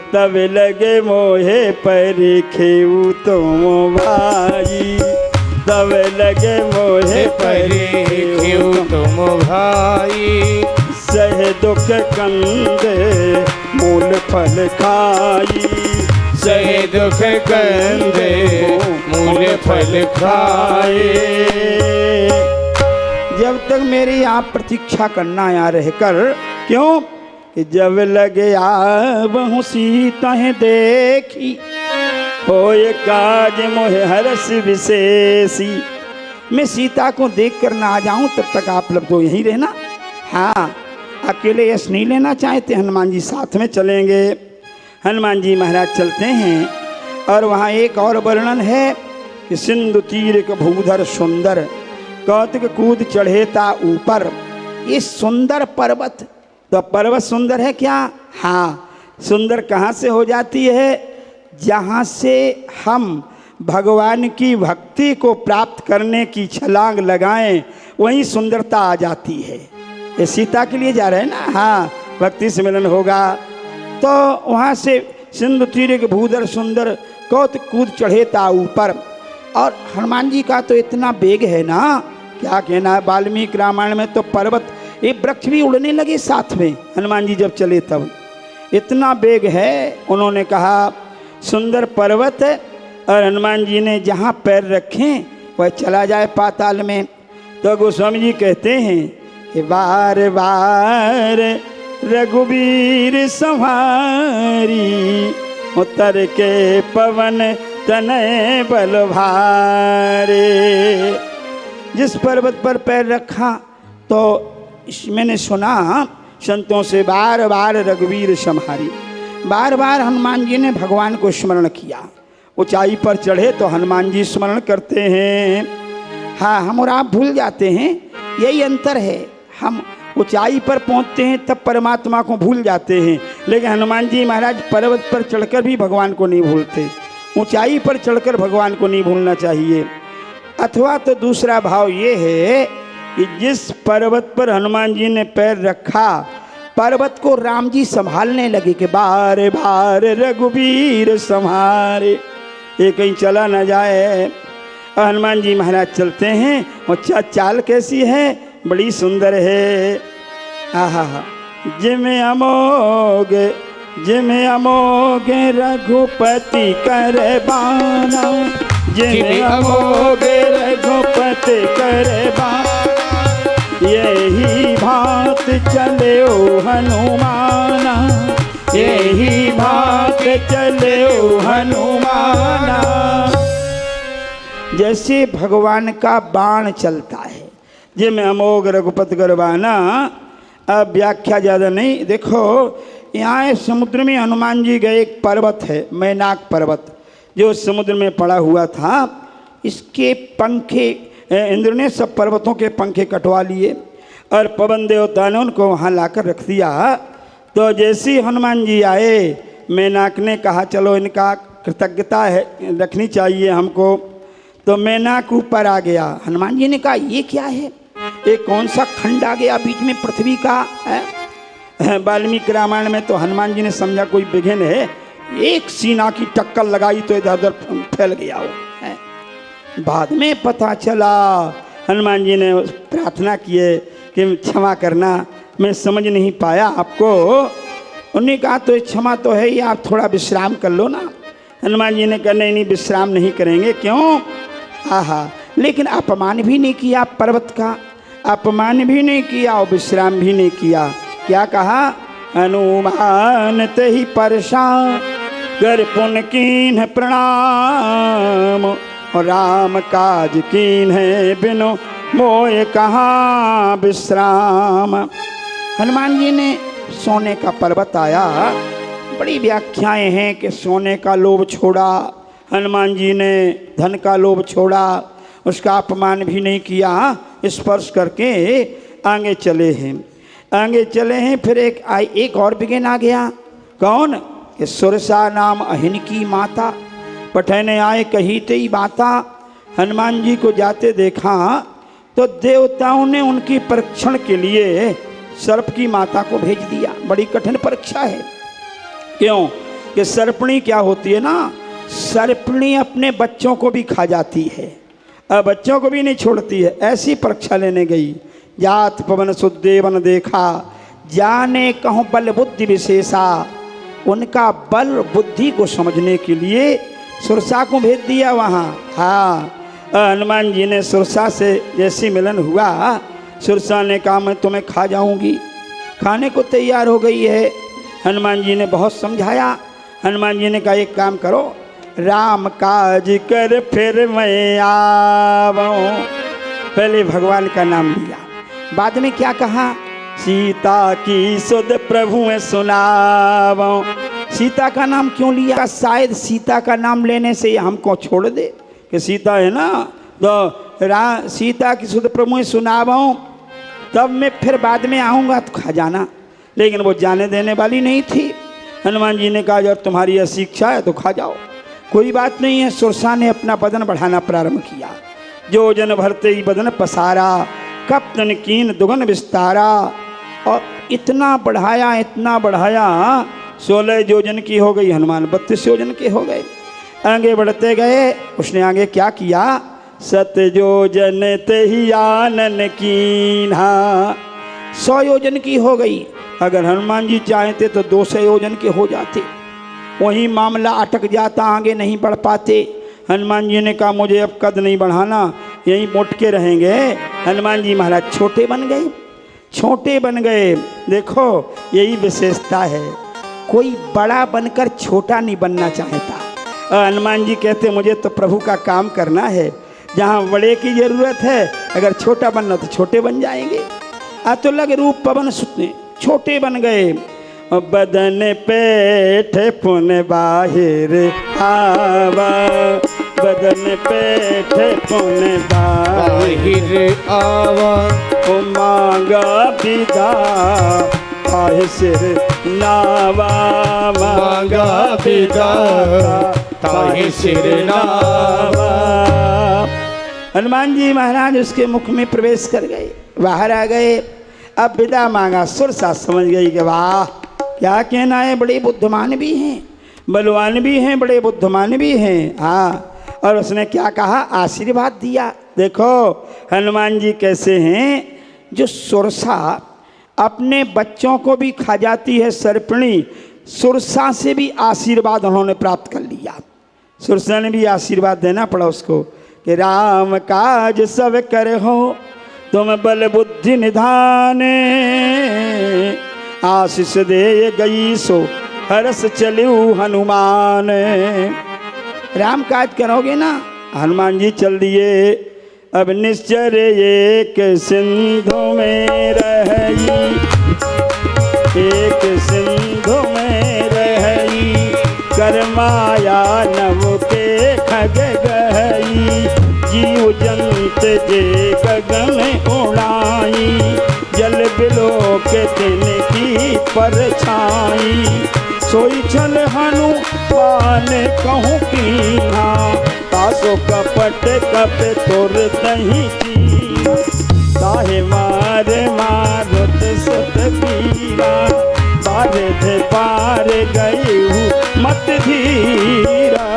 तब लगे मोहे परिखेऊ तुम भाई, तब लगे मोहे परिखेऊ तुम भाई। सह दुख कंदे मूल फल खाई, सह दुख कंदे मूल फल खाए। जब तक मेरी यहाँ प्रतीक्षा करना यहाँ रहकर, क्यों कि जब लगे आवहु सीता देखी, होए काज मोहे हरस विशेषी। मैं सीता को देख कर ना आ जाऊं तब तक आप लोग तो यहीं रहना। हाँ, अकेले यश नहीं लेना चाहते, हनुमान जी साथ में चलेंगे। हनुमान जी महाराज चलते हैं और वहाँ एक और वर्णन है कि सिंधु तीर के भूधर सुंदर, कौतुक कूद चढ़े ता ऊपर। ये सुंदर पर्वत, तो पर्वत सुंदर है क्या? हाँ, सुंदर कहाँ से हो जाती है? जहाँ से हम भगवान की भक्ति को प्राप्त करने की छलांग लगाएं, वहीं सुंदरता आ जाती है। ये सीता के लिए जा रहे हैं ना, हाँ, भक्ति से मिलन होगा। तो वहाँ से सिंधु तीर के भूधर सुंदर, कौतुक कूद चढ़े ता ऊपर। और हनुमान जी का तो इतना वेग है ना, क्या कहना है। वाल्मीकि रामायण में तो पर्वत, ये वृक्ष भी उड़ने लगे साथ में, हनुमान जी जब चले तब। इतना वेग है। उन्होंने कहा सुंदर पर्वत, और हनुमान जी ने जहाँ पैर रखे वह चला जाए पाताल में। तो गोस्वामी जी कहते हैं कि बार बार रघुवीर संहारी, उतर के पवन तनय बल भारे। जिस पर्वत पर पैर रखा तो मैंने सुना संतों से, बार बार रघुवीर संहारी, बार बार हनुमान जी ने भगवान को स्मरण किया। ऊंचाई पर चढ़े तो हनुमान जी स्मरण करते हैं। हाँ, हम और आप भूल जाते हैं, यही अंतर है। हम ऊंचाई पर पहुंचते हैं तब परमात्मा को भूल जाते हैं, लेकिन हनुमान जी महाराज पर्वत पर चढ़कर भी भगवान को नहीं भूलते। ऊंचाई पर चढ़कर भगवान को नहीं भूलना चाहिए। अथवा तो दूसरा भाव ये है कि जिस पर्वत पर हनुमान जी ने पैर रखा, पर्वत को राम जी संभालने लगे कि बार बार रघुवीर संहारे, ये कहीं चला न जाए। हनुमान जी महाराज चलते हैं और चाल कैसी है, बड़ी सुंदर है। आहा, जिमें अमोघ रघुपति कर बाना, जिमें अमोघ रघुपति कर बाना, यही भात चले ओ हनुमाना, यही भात चले ओ हनुमाना। जैसे भगवान का बाण चलता है, जिमें अमोघ रघुपति कर बाना। अब व्याख्या ज़्यादा नहीं, देखो यहाँ समुद्र में हनुमान जी गए। एक पर्वत है मैनाक पर्वत, जो समुद्र में पड़ा हुआ था। इसके पंखे, इंद्र ने सब पर्वतों के पंखे कटवा लिए और पवन देवता ने उनको वहाँ लाकर रख दिया। तो जैसे ही हनुमान जी आए, मैनाक ने कहा चलो इनका कृतज्ञता है रखनी चाहिए हमको। तो मैनाक ऊपर आ गया। हनुमान जी ने कहा ये क्या है, ये कौन सा खंड आ गया बीच में पृथ्वी का है? वाल्मीकि रामायण में तो हनुमान जी ने समझा कोई विघ्न है, एक सीना की टक्कर लगाई तो इधर उधर फैल गया वो है। बाद में पता चला, हनुमान जी ने प्रार्थना किए कि क्षमा करना, मैं समझ नहीं पाया आपको। उन्होंने कहा तो क्षमा तो है ही, आप थोड़ा विश्राम कर लो ना। हनुमान जी ने कहा नहीं विश्राम नहीं करेंगे। क्यों? आहा, लेकिन अपमान भी नहीं किया पर्वत का, अपमान भी नहीं किया और विश्राम भी नहीं किया। क्या कहा? हनुमान ते ही परशान, कर पुन कीन प्रणाम, और राम काज कीन है बिनु मोय कहाँ विश्राम। हनुमान जी ने सोने का पर्वत आया, बड़ी व्याख्याएं हैं कि सोने का लोभ छोड़ा हनुमान जी ने, धन का लोभ छोड़ा, उसका अपमान भी नहीं किया, स्पर्श करके आगे चले हैं। फिर एक और विघ्न आ गया। कौन? कि सुरसा नाम अहिन की माता, पठने आए कही तेई बाता। हनुमान जी को जाते देखा तो देवताओं ने उनकी परीक्षण के लिए सर्प की माता को भेज दिया। बड़ी कठिन परीक्षा है। क्यों? कि सर्पणी क्या होती है ना, सर्पणी अपने बच्चों को भी खा जाती है और बच्चों को भी नहीं छोड़ती है। ऐसी परीक्षा लेने गई। जात पवन सुदेवन देखा, जाने कहूँ बल बुद्धि विशेषा। उनका बल बुद्धि को समझने के लिए सुरसा को भेज दिया वहाँ। हाँ, हनुमान जी ने सुरसा से जैसी मिलन हुआ, सुरसा ने कहा मैं तुम्हें खा जाऊंगी। खाने को तैयार हो गई है। हनुमान जी ने बहुत समझाया। हनुमान जी ने कहा एक काम करो, राम काज कर फिर मैं आवूं। पहले भगवान का नाम लिया, बाद में क्या कहा, सीता की सुध प्रभु में सुनावो। सीता का नाम क्यों लिया? शायद सीता का नाम लेने से हमको छोड़ दे कि सीता है ना, तो सीता की सुध प्रभु में सुनावो, तब मैं फिर बाद में आऊँगा तो खा जाना। लेकिन वो जाने देने वाली नहीं थी। हनुमान जी ने कहा जब तुम्हारी ऐसी इच्छा है तो खा जाओ, कोई बात नहीं है। सुरसा ने अपना बदन बढ़ाना प्रारंभ किया। जो जन भरते ही बदन पसारा, कप्तन कीन दुगन विस्तारा। और इतना बढ़ाया 16 योजन की हो गई, हनुमान 32 योजन के हो गए। आगे बढ़ते गए। उसने आगे क्या किया, सत योजन ते ही आनन कीन्हा। 100 योजन की हो गई। अगर हनुमान जी चाहते तो 200 योजन के हो जाते, वहीं मामला अटक जाता, आगे नहीं बढ़ पाते। हनुमान जी ने कहा मुझे अब कद नहीं बढ़ाना, यहीं मोटके रहेंगे। हनुमान जी महाराज छोटे बन गए। देखो यही विशेषता है, कोई बड़ा बनकर छोटा नहीं बनना चाहता। हनुमान जी कहते मुझे तो प्रभु का काम करना है, जहाँ बड़े की जरूरत है, अगर छोटा बनना तो छोटे बन जाएंगे। तो लगे रूप पवन सुतने, छोटे बन गए। बदन पेठ पुन बाहिर आवा, बदन पेठ पुन बाहिर आवा। ओ मांगा विदा ताहि सिर नावा, मांगा विदा ताहि सिर नावा। हनुमान जी महाराज उसके मुख में प्रवेश कर गए, बाहर आ गए। अब विदा मांगा। सुरसा समझ गई कि वाह क्या कहना है, बड़े बुद्धिमान भी हैं, बलवान भी हैं, बड़े बुद्धिमान भी हैं। हाँ, और उसने क्या कहा, आशीर्वाद दिया। देखो हनुमान जी कैसे हैं, जो सुरसा अपने बच्चों को भी खा जाती है सर्पणी, सुरसा से भी आशीर्वाद उन्होंने प्राप्त कर लिया। सुरसा ने भी आशीर्वाद देना पड़ा उसको कि राम काज सब कर हो, तुम बल बुद्धि निधान। आशीष दे गई सो हरस चलू हनुमान। राम काज करोगे ना, हनुमान जी चल दिए। अब निश्चर एक सिंधु में रही, एक सिंधु में रही। कर माया नव के खग गई, जीव जंत जे गगन उड़ाई। जल बिलो के दिन की परछाई, सोई छल हनुमान कहूँ कीन्हा। तासो कपट कप तोर तही की, ताहे मार मारुत सुत पीरा। बारे थे पार गई मत धीरा।